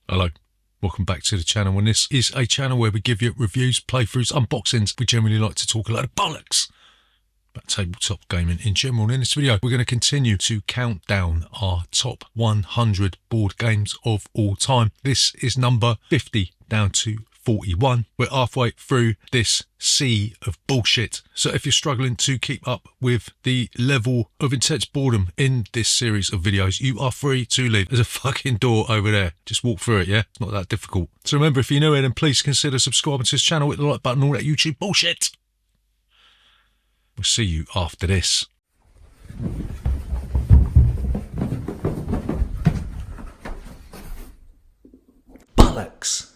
Hello, welcome back to the channel, and this is a channel where we give you reviews, playthroughs, unboxings. We generally like to talk a lot of bollocks about tabletop gaming in general. In this video, we're going to continue to count down our top 100 board games of all time. This is number 50 down to 41. We're halfway through this sea of bullshit. So if you're struggling to keep up with the level of intense boredom in this series of videos, you are free to leave. There's a fucking door over there. Just walk through it, yeah? It's not that difficult. So remember, if you're new here, then please consider subscribing to this channel, hit the like button, all that YouTube bullshit. We'll see you after this. Bollocks.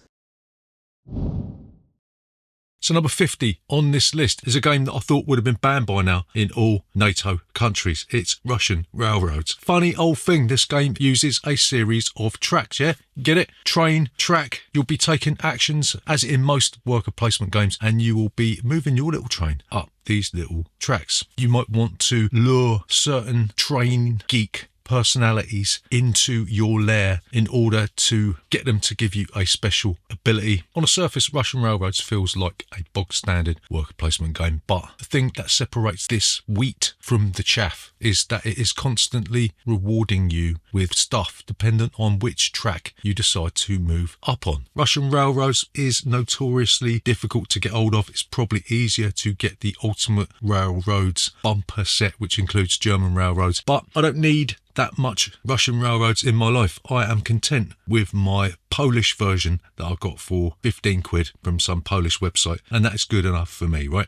So number 50 on this list is a game that I thought would have been banned by now in all NATO countries. It's Russian Railroads. Funny old thing, this game uses a series of tracks, yeah? Get it? Train, track. You'll be taking actions, as in most worker placement games, and you will be moving your little train up these little tracks. You might want to lure certain train geek personalities into your lair in order to get them to give you a special ability. On the surface, Russian Railroads feels like a bog standard worker placement game, but the thing that separates this wheat from the chaff is that it is constantly rewarding you with stuff dependent on which track you decide to move up on. Russian Railroads is notoriously difficult to get hold of. It's probably easier to get the Ultimate Railroads bumper set, which includes German railroads, but I don't need that much Russian Railroads in my life. I am content with my Polish version that I got for 15 quid from some Polish website, and that is good enough for me, right?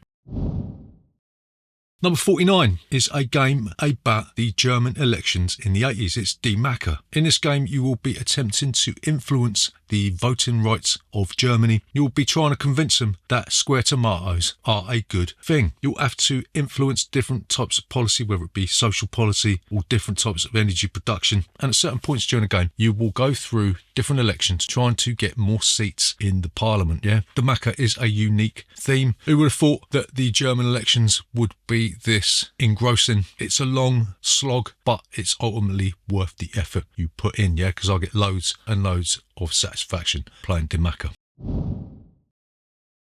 Number 49 is a game about the German elections in the 80s. It's Die Macher. In this game, you will be attempting to influence the voting rights of Germany. You'll be trying to convince them that square tomatoes are a good thing. You'll have to influence different types of policy, whether it be social policy or different types of energy production. And at certain points during the game, you will go through different elections trying to get more seats in the parliament, yeah? Die Macher is a unique theme. Who would have thought that the German elections would be this engrossing? It's a long slog, but it's ultimately worth the effort you put in, yeah? Because I get loads and loads of satisfaction playing Die Macher.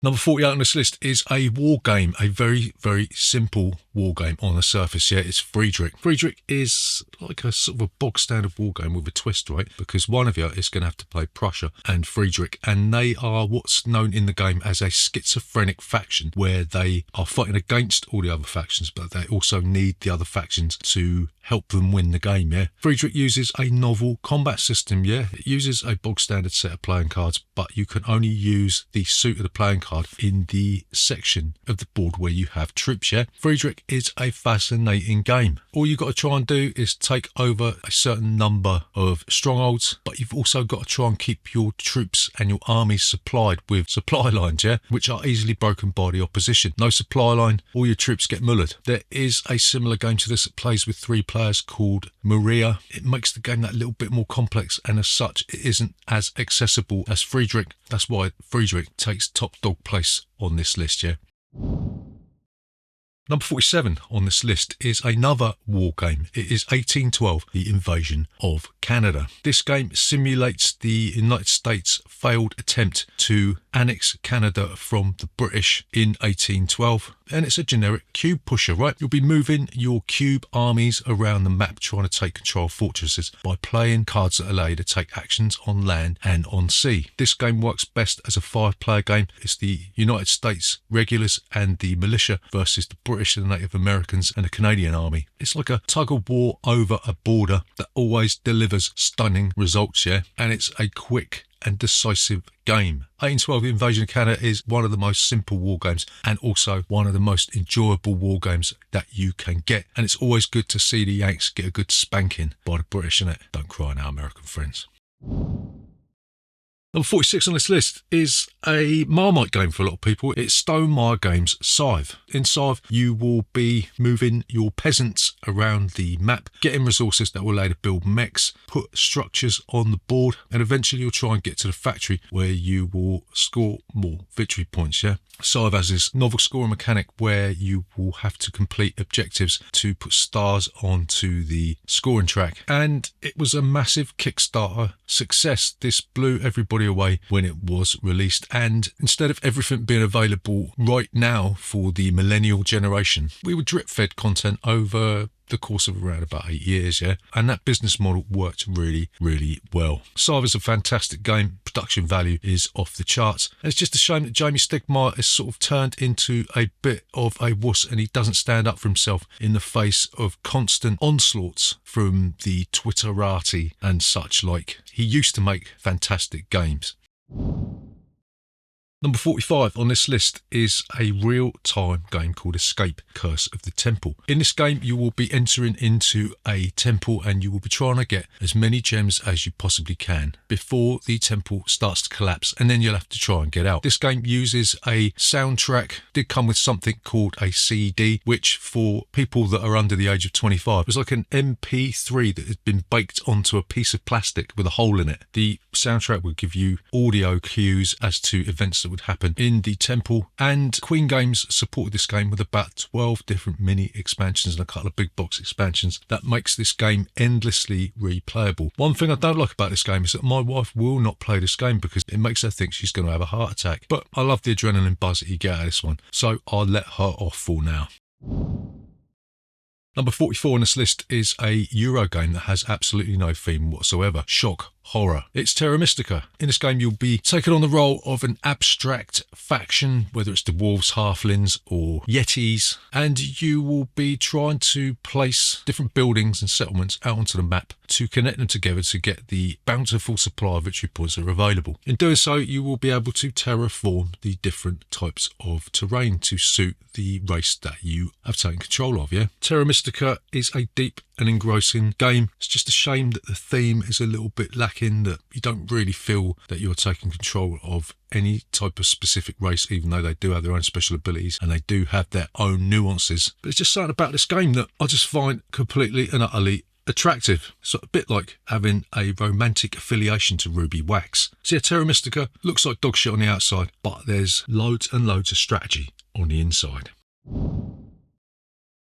Number 48 on this list is a war game, a very, very simple war game on the surface. Yeah, it's Friedrich. Friedrich is like a sort of a bog standard war game with a twist, right? Because one of you is going to have to play Prussia and Friedrich, and they are what's known in the game as a schizophrenic faction, where they are fighting against all the other factions, but they also need the other factions to help them win the game, yeah? Friedrich uses a novel combat system, yeah? It uses a bog standard set of playing cards, but you can only use the suit of the playing card in the section of the board where you have troops, yeah? Friedrich is a fascinating game. All you got to try and do is take over a certain number of strongholds, but you've also got to try and keep your troops and your armies supplied with supply lines, yeah? Which are easily broken by the opposition. No supply line, all your troops get mullered. There is a similar game to this that plays with 3 players called Maria. It makes the game that little bit more complex, and as such it isn't as accessible as Friedrich. That's why Friedrich takes top dog place on this list, yeah? Number 47 on this list is another war game. It is 1812, The Invasion of Canada. This game simulates the United States' failed attempt to annex Canada from the British in 1812. And it's a generic cube pusher, right? You'll be moving your cube armies around the map trying to take control of fortresses by playing cards that allow you to take actions on land and on sea. This game works best as a 5-player game. It's the United States regulars and the militia versus the British and the Native Americans and the Canadian army. It's like a tug of war over a border that always delivers stunning results, yeah? And it's a quick and decisive game. 1812 Invasion of Canada is one of the most simple war games and also one of the most enjoyable war games that you can get. And it's always good to see the Yanks get a good spanking by the British, innit? Don't cry now, American friends. Number 46 on this list is a Marmite game for a lot of people. It's Stonemaier Games' Scythe. In Scythe, you will be moving your peasants around the map, getting resources that will later build mechs, put structures on the board, and eventually you'll try and get to the factory where you will score more victory points, yeah? Scythe has this novel scoring mechanic where you will have to complete objectives to put stars onto the scoring track. And it was a massive Kickstarter success. This blew everybody away when it was released. And instead of everything being available right now for the millennial generation, we were drip fed content over the course of around about 8 years, yeah, and that business model worked really, really well. Scythe is a fantastic game. Production value is off the charts, and it's just a shame that Jamie Stegmaier is sort of turned into a bit of a wuss, and he doesn't stand up for himself in the face of constant onslaughts from the Twitterati and such like. He used to make fantastic games. Number 45 on this list is a real-time game called Escape: Curse of the Temple. In this game, you will be entering into a temple and you will be trying to get as many gems as you possibly can before the temple starts to collapse, and then you'll have to try and get out. This game uses a soundtrack. Did come with something called a CD, which for people that are under the age of 25 was like an MP3 that had been baked onto a piece of plastic with a hole in it. The soundtrack would give you audio cues as to events that would happen in the temple, and Queen Games supported this game with about 12 different mini expansions and a couple of big box expansions that makes this game endlessly replayable. One thing I don't like about this game is that my wife will not play this game because it makes her think she's going to have a heart attack, but I love the adrenaline buzz that you get out of this one, so I'll let her off for now. Number 44 on this list is a Euro game that has absolutely no theme whatsoever. Shock horror. It's Terra Mystica. In this game, you'll be taking on the role of an abstract faction, whether it's dwarves, halflings, or yetis, and you will be trying to place different buildings and settlements out onto the map to connect them together to get the bountiful supply of victory points that are available. In doing so, you will be able to terraform the different types of terrain to suit the race that you have taken control of, yeah? Terra Mystica is a deep and engrossing game. It's just a shame that the theme is a little bit lacking, that you don't really feel that you're taking control of any type of specific race, even though they do have their own special abilities and they do have their own nuances. But it's just something about this game that I just find completely and utterly attractive. So a bit like having a romantic affiliation to Ruby Wax. See, Terra Mystica looks like dog shit on the outside, but there's loads and loads of strategy on the inside.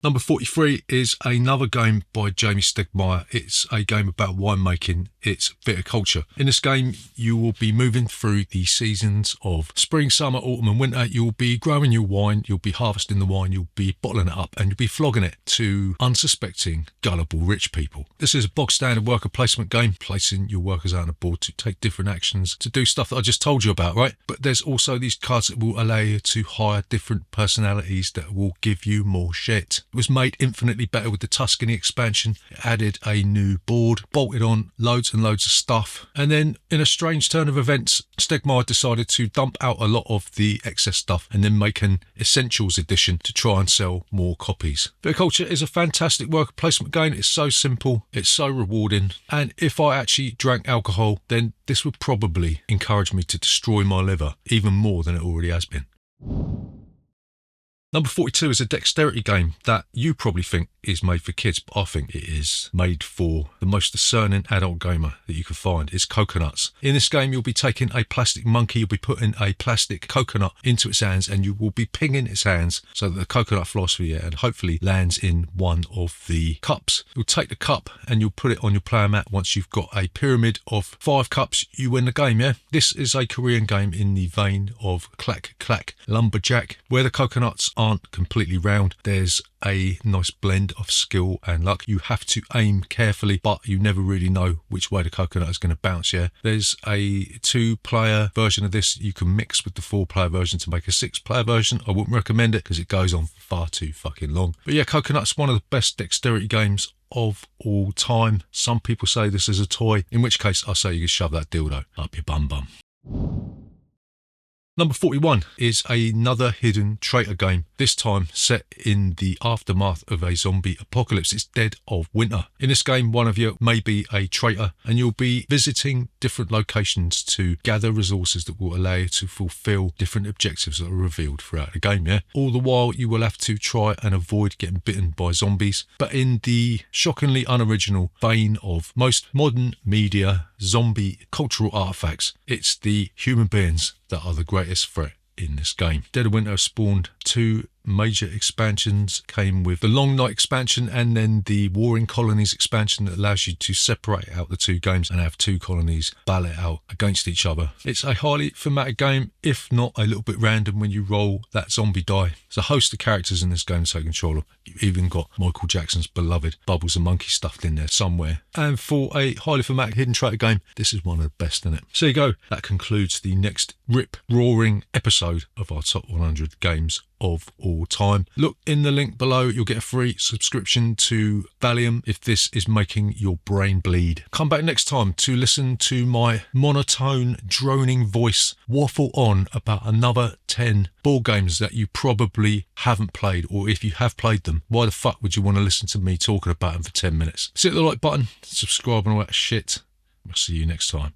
Number 43 is another game by Jamie Stegmaier. It's a game about winemaking. It's viticulture. In this game, you will be moving through the seasons of spring, summer, autumn and winter. You'll be growing your wine, you'll be harvesting the wine, you'll be bottling it up, and you'll be flogging it to unsuspecting, gullible rich people. This is a bog standard worker placement game, placing your workers out on a board to take different actions, to do stuff that I just told you about, right? But there's also these cards that will allow you to hire different personalities that will give you more shit. It was made infinitely better with the Tuscany expansion. It added a new board, bolted on loads and loads of stuff, and then in a strange turn of events, Stegmaier decided to dump out a lot of the excess stuff and then make an Essentials edition to try and sell more copies. Viticulture is a fantastic worker placement game. It's so simple, it's so rewarding, and if I actually drank alcohol, then this would probably encourage me to destroy my liver even more than it already has been. Number 42 is a dexterity game that you probably think is made for kids, but I think it is made for the most discerning adult gamer that you can find. It's Coconuts. In this game, you'll be taking a plastic monkey, you'll be putting a plastic coconut into its hands, and you will be pinging its hands so that the coconut flies through the air and hopefully lands in one of the cups. You'll take the cup and you'll put it on your player mat. Once you've got a pyramid of 5 cups, you win the game, yeah? This is a Korean game in the vein of Clack Clack Lumberjack, where the coconuts aren't completely round. There's a nice blend of skill and luck. You have to aim carefully, but you never really know which way the coconut is going to bounce, yeah? There's a 2-player version of this. You can mix with the 4-player version to make a 6-player version. I wouldn't recommend it because it goes on far too fucking long. But yeah, Coconut's one of the best dexterity games of all time. Some people say this is a toy, in which case I say you can shove that dildo up your bum bum. Number 41 is another hidden traitor game, this time set in the aftermath of a zombie apocalypse. It's Dead of Winter. In this game, one of you may be a traitor and you'll be visiting different locations to gather resources that will allow you to fulfill different objectives that are revealed throughout the game, yeah? All the while, you will have to try and avoid getting bitten by zombies, but in the shockingly unoriginal vein of most modern media zombie cultural artifacts, it's the human beings that are the greatest threat in this game. Dead of Winter spawned 2 major expansions, came with the Long Night expansion and then the Warring Colonies expansion that allows you to separate out the 2 games and have 2 colonies battle it out against each other. It's a highly thematic game, if not a little bit random when you roll that zombie die. There's a host of characters in this game to take control of. You've even got Michael Jackson's beloved Bubbles the Monkey stuffed in there somewhere. And for a highly thematic hidden traitor game, this is one of the best in it. So there you go. That concludes the next rip-roaring episode of our Top 100 Games of All Time. Look in the link below. You'll get a free subscription to Valium if this is making your brain bleed. Come back next time to listen to my monotone, droning voice waffle on about another 10 board games that you probably haven't played, or if you have played them, why the fuck would you want to listen to me talking about them for 10 minutes? Hit the like button, subscribe and all that shit. I'll see you next time.